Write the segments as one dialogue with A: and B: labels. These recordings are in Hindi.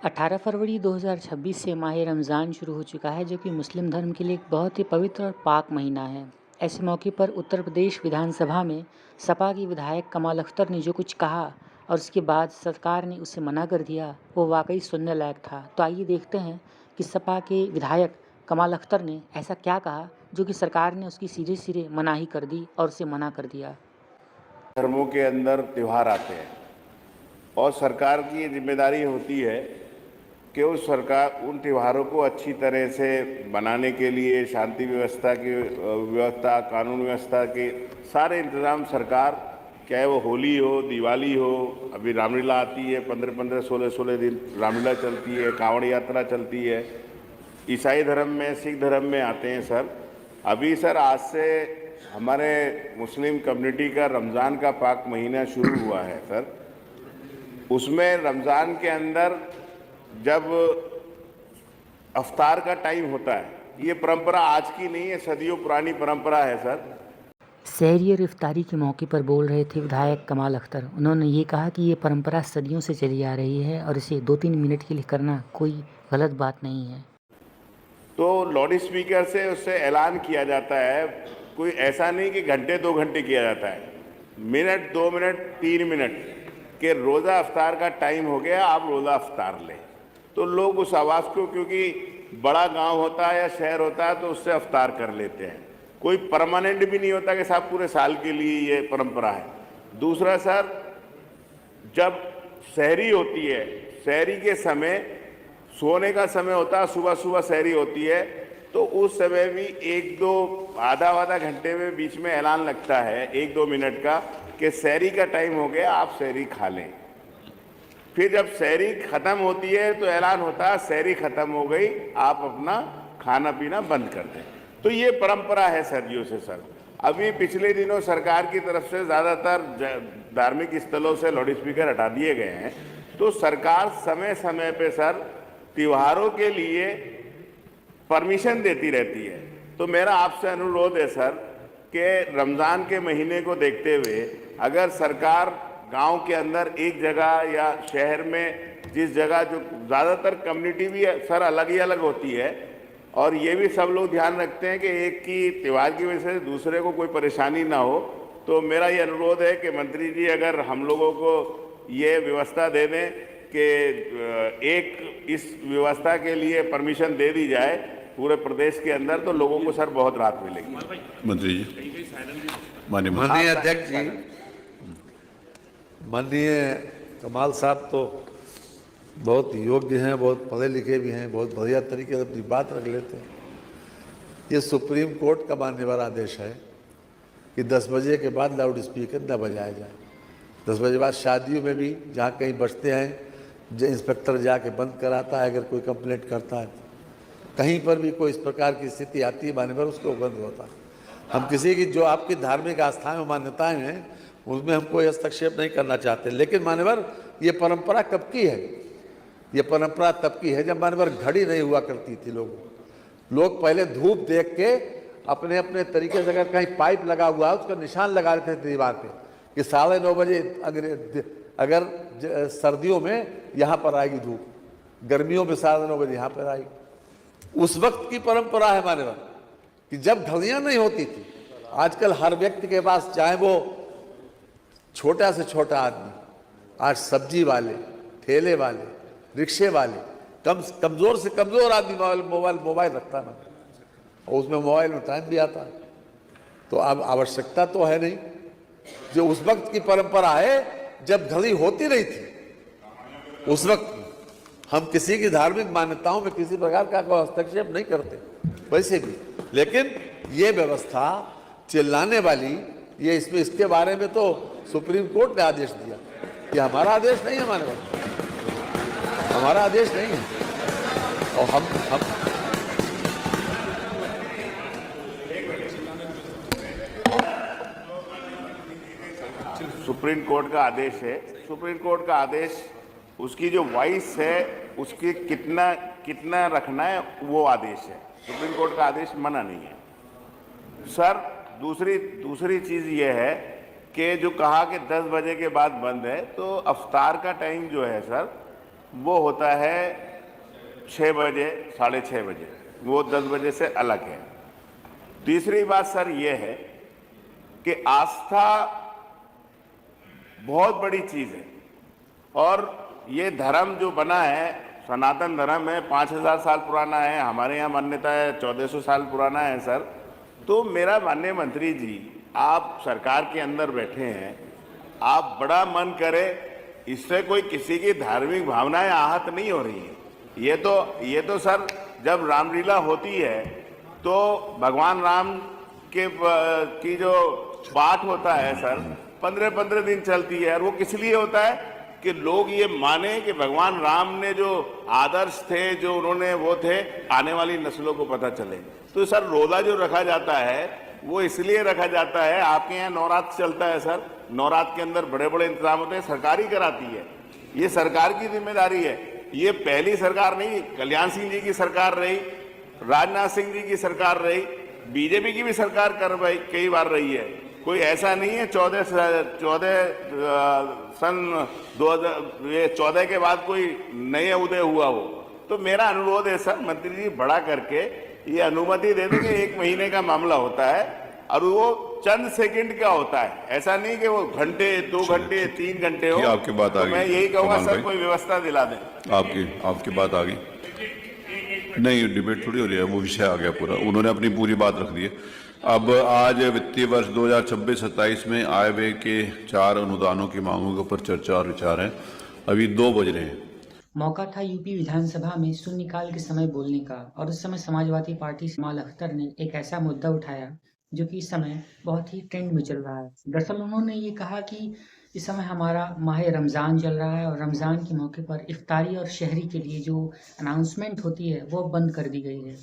A: 18 फरवरी 2026 से माह रमज़ान शुरू हो चुका है, जो कि मुस्लिम धर्म के लिए एक बहुत ही पवित्र और पाक महीना है। ऐसे मौके पर उत्तर प्रदेश विधानसभा में सपा की विधायक कमाल अख्तर ने जो कुछ कहा और उसके बाद सरकार ने उसे मना कर दिया, वो वाकई सुनने लायक था। तो आइए देखते हैं कि सपा के विधायक कमाल अख्तर ने ऐसा क्या कहा जो कि सरकार ने उसकी सीधे सिरे मनाही कर दी और उसे मना कर दिया।
B: धर्मों के अंदर त्यौहार आते हैं और सरकार की ये जिम्मेदारी होती है कि उस सरकार उन त्योहारों को अच्छी तरह से बनाने के लिए शांति व्यवस्था की व्यवस्था, कानून व्यवस्था के सारे इंतजाम सरकार, चाहे वो होली हो, दिवाली हो, अभी रामलीला आती है, 15-15, 16-16 दिन रामलीला चलती है, कांवड़ यात्रा चलती है। ईसाई धर्म में, सिख धर्म में आते हैं सर। अभी सर आज से हमारे मुस्लिम कम्युनिटी का रमज़ान का पाक महीना शुरू हुआ है सर। उसमें रमज़ान के अंदर जब अफ्तार का टाइम होता है, ये परंपरा आज की नहीं है, सदियों पुरानी परंपरा है सर।
A: सहरी और इफ्तारी के मौके पर बोल रहे थे विधायक कमाल अख्तर। उन्होंने ये कहा कि ये परंपरा सदियों से चली आ रही है और इसे 2-3 मिनट के लिए करना कोई गलत बात नहीं है।
B: तो लाउड स्पीकर से उससे ऐलान किया जाता है, कोई ऐसा नहीं कि घंटे 2 घंटे किया जाता है, मिनट, 2 मिनट, 3 मिनट के रोज़ा अफ्तार का टाइम हो गया, आप रोज़ा अफ्तार लें। तो लोग उस आवाज़ को, क्योंकि बड़ा गांव होता है या शहर होता है, तो उससे अफ्तार कर लेते हैं। कोई परमानेंट भी नहीं होता कि साहब पूरे साल के लिए ये परंपरा है। दूसरा सर, जब सहरी होती है, सहरी के समय सोने का समय होता है, सुबह सुबह सहरी होती है, तो उस समय भी 1-2 आधा घंटे में बीच में ऐलान लगता है 1-2 मिनट का कि सहरी का टाइम हो गया, आप सहरी खा लें। फिर जब सहरी खत्म होती है तो ऐलान होता है सहरी खत्म हो गई, आप अपना खाना पीना बंद कर दें। तो ये परंपरा है सदियों से सर। अभी पिछले दिनों सरकार की तरफ से ज़्यादातर धार्मिक स्थलों से लाउड स्पीकर हटा दिए गए हैं। तो सरकार समय समय पे सर त्योहारों के लिए परमिशन देती रहती है। तो मेरा आपसे अनुरोध है सर कि रमज़ान के महीने को देखते हुए अगर सरकार गांव के अंदर एक जगह या शहर में, जिस जगह जो ज़्यादातर कम्युनिटी भी सर अलग ही अलग होती है, और ये भी सब लोग ध्यान रखते हैं कि एक की त्यौहार की वजह से दूसरे को कोई परेशानी ना हो, तो मेरा ये अनुरोध है कि मंत्री जी अगर हम लोगों को ये व्यवस्था दे दें कि एक इस व्यवस्था के लिए परमिशन दे दी जाए पूरे प्रदेश के अंदर, तो लोगों को सर बहुत राहत मिलेगी।
C: मंत्री जी,
D: माननीय अध्यक्ष जी, माननीय कमाल साहब तो बहुत योग्य हैं, बहुत पढ़े लिखे भी हैं, बहुत बढ़िया तरीके से अपनी बात रख लेते हैं। ये सुप्रीम कोर्ट का मान्यवर आदेश है कि 10 बजे के बाद लाउड स्पीकर न बजाया जाए। 10 बजे बाद शादियों में भी जहाँ कहीं बजते हैं, जो इंस्पेक्टर जाके बंद कराता है, अगर कोई कंप्लेंट करता है तो कहीं पर भी कोई इस प्रकार की स्थिति आती है मान्यवर, उसको बंद होता है। हम किसी की जो आपकी धार्मिक आस्थाएं मान्यताएं हैं उसमें हम कोई हस्तक्षेप नहीं करना चाहते, लेकिन मान्यवर ये परंपरा कब की है? ये परंपरा तब की है जब मान्यवर घड़ी नहीं हुआ करती थी। लोग पहले धूप देख के अपने अपने तरीके से, अगर कहीं पाइप लगा हुआ है उसका निशान लगा देते थे दीवार पे कि 9:30 बजे अगर सर्दियों में यहाँ पर आएगी धूप, गर्मियों में 9:30 बजे यहाँ पर आएगी। उस वक्त की परंपरा है मान्यवर कि जब घड़ियां नहीं होती थी। आजकल हर व्यक्ति के पास, चाहे वो छोटा से छोटा आदमी, आज सब्जी वाले, ठेले वाले, रिक्शे वाले, कमजोर से कमजोर आदमी मोबाइल रखता ना, और उसमें मोबाइल में टाइम भी आता है। तो अब आवश्यकता तो है नहीं। जो उस वक्त की परंपरा है जब घड़ी होती नहीं थी, उस वक्त हम किसी की धार्मिक मान्यताओं में किसी प्रकार का कोई हस्तक्षेप नहीं करते वैसे भी, लेकिन ये व्यवस्था चिल्लाने वाली, ये इसमें इसके बारे में तो सुप्रीम कोर्ट ने आदेश दिया। ये हमारा आदेश नहीं है, हमारा आदेश नहीं है। और हम
B: सुप्रीम कोर्ट का आदेश है। सुप्रीम कोर्ट का आदेश, उसकी जो वॉइस है उसकी कितना रखना है वो आदेश है। सुप्रीम कोर्ट का आदेश मना नहीं है सर। दूसरी चीज़ ये है कि जो कहा कि 10 बजे के बाद बंद है, तो अफ्तार का टाइम जो है सर वो होता है 6 बजे, 6:30 बजे, वो 10 बजे से अलग है। तीसरी बात सर ये है कि आस्था बहुत बड़ी चीज़ है, और ये धर्म जो बना है, सनातन धर्म है, 5000 साल पुराना है। हमारे यहाँ मान्यता है 1400 साल पुराना है सर। तो मेरा माननीय मंत्री जी, आप सरकार के अंदर बैठे हैं, आप बड़ा मन करे, इससे कोई किसी की धार्मिक भावनाएं आहत नहीं हो रही है। ये तो सर जब रामलीला होती है तो भगवान राम की जो पाठ होता है सर, 15-15 दिन चलती है, और वो किस लिए होता है कि लोग ये माने कि भगवान राम ने जो आदर्श थे, जो उन्होंने वो थे, आने वाली नस्लों को पता चले। तो सर रोजा जो रखा जाता है वो इसलिए रखा जाता है, आपके यहाँ नवरात्र चलता है सर, नवरात्र के अंदर बड़े बड़े इंतजाम होते हैं, सरकार ही कराती है, ये सरकार की जिम्मेदारी है। ये पहली सरकार नहीं, कल्याण सिंह जी की सरकार रही, राजनाथ सिंह जी की सरकार रही, बीजेपी की भी सरकार कई बार रही है। कोई ऐसा नहीं है 2014 के बाद कोई नए उदय हुआ हो। तो मेरा अनुरोध है सर, मंत्री जी बड़ा करके ये अनुमति दे देंगे। 1 महीने का मामला होता है और वो चंद सेकंड का होता है, ऐसा नहीं कि वो घंटे, 2 घंटे, 3 घंटे हो।
C: आपकी बात आ गई,
B: मैं यही कहूँगा सर, कोई व्यवस्था दिला दें।
C: आपकी बात आ गई। नहीं, डिबेट थोड़ी हो रही है, वो विषय आ गया पूरा, उन्होंने अपनी पूरी बात रख दी है। अब आज वित्तीय वर्ष 2026-27 में आय व्यय के 4 अनुदानों की मांगों के ऊपर चर्चा और विचार है। अभी 2 बज रहे हैं।
A: मौका था यूपी विधानसभा में शून्यकाल के समय बोलने का, और उस समय समाजवादी पार्टी से कमाल अख्तर ने एक ऐसा मुद्दा उठाया जो कि इस समय बहुत ही ट्रेंड में चल रहा है। दरअसल उन्होंने ये कहा कि इस समय हमारा माह रमज़ान चल रहा है, और रमज़ान के मौके पर इफ्तारी और शहरी के लिए जो अनाउंसमेंट होती है वो बंद कर दी गई है।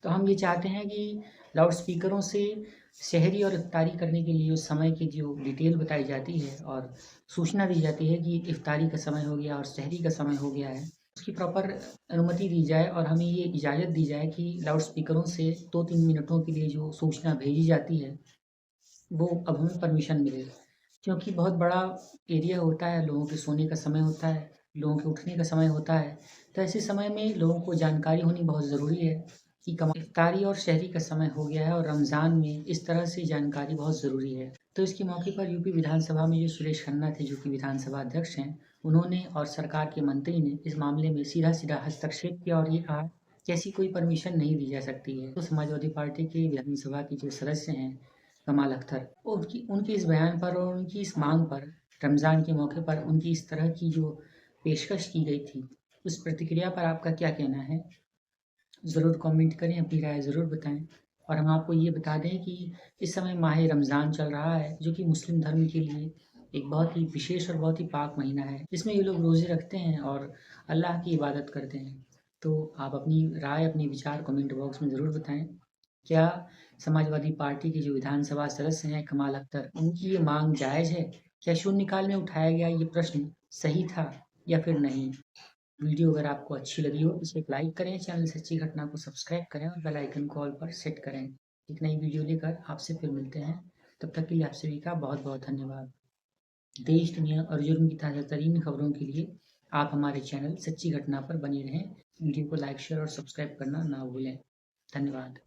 A: तो हम ये चाहते हैं कि लाउड स्पीकरों से शहरी और इफ्तारी करने के लिए जो समय की जो डिटेल बताई जाती है और सूचना दी जाती है कि इफ्तारी का समय हो गया और शहरी का समय हो गया है, उसकी प्रॉपर अनुमति दी जाए और हमें ये इजाज़त दी जाए कि लाउड स्पीकरों से 2-3 मिनटों के लिए जो सूचना भेजी जाती है वो अब हमें परमिशन मिले। क्योंकि बहुत बड़ा एरिया होता है, लोगों के सोने का समय होता है, लोगों के उठने का समय होता है, तो ऐसे समय में लोगों को जानकारी होनी बहुत ज़रूरी है कि इफ्तारी और शहरी का समय हो गया है, और रमज़ान में इस तरह से जानकारी बहुत ज़रूरी है। तो इसके मौके पर यूपी विधानसभा में जो सुरेश खन्ना थे, जो कि विधानसभा अध्यक्ष हैं, उन्होंने और सरकार के मंत्री ने इस मामले में सीधा हस्तक्षेप किया और ये कहा कि ऐसी कोई परमिशन नहीं दी जा सकती है। तो समाजवादी पार्टी के विधानसभा के जो सदस्य हैं कमाल अख्तर, उनके इस बयान पर और उनकी इस मांग पर, रमज़ान के मौके पर उनकी इस तरह की जो पेशकश की गई थी, उस प्रतिक्रिया पर आपका क्या कहना है? ज़रूर कमेंट करें, अपनी राय ज़रूर बताएं। और हम आपको ये बता दें कि इस समय माह रमज़ान चल रहा है, जो कि मुस्लिम धर्म के लिए एक बहुत ही विशेष और बहुत ही पाक महीना है, जिसमें ये लोग रोज़े रखते हैं और अल्लाह की इबादत करते हैं। तो आप अपनी राय, अपने विचार कमेंट बॉक्स में ज़रूर बताएं। क्या समाजवादी पार्टी के जो विधानसभा सदस्य हैं कमाल अख्तर, उनकी ये मांग जायज़ है? क्या शून्यकाल में उठाया गया ये प्रश्न सही था या फिर नहीं? वीडियो अगर आपको अच्छी लगी हो इसे एक लाइक करें, चैनल सच्ची घटना को सब्सक्राइब करें और बेल आइकन को ऑल पर सेट करें। एक नई वीडियो लेकर आपसे फिर मिलते हैं, तब तक के लिए आप सभी का बहुत बहुत धन्यवाद। देश, दुनिया और जुर्म की ताज़ा तरीन खबरों के लिए आप हमारे चैनल सच्ची घटना पर बने रहें। वीडियो को लाइक, शेयर और सब्सक्राइब करना ना भूलें। धन्यवाद।